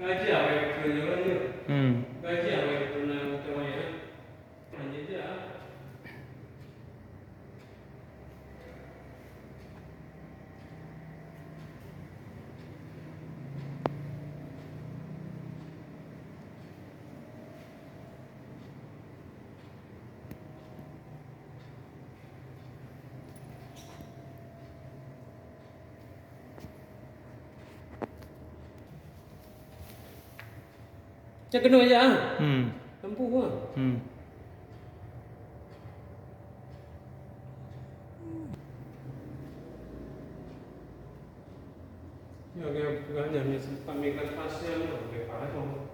Gaji apa yang kerja kan ni? Hmm. Gaji apa yang pernah kita bayar? Hanya dia. Cak kena aja ah. Lampu ah. Ya, dia pegangnya ni sempat megang pasnya, dia pakai.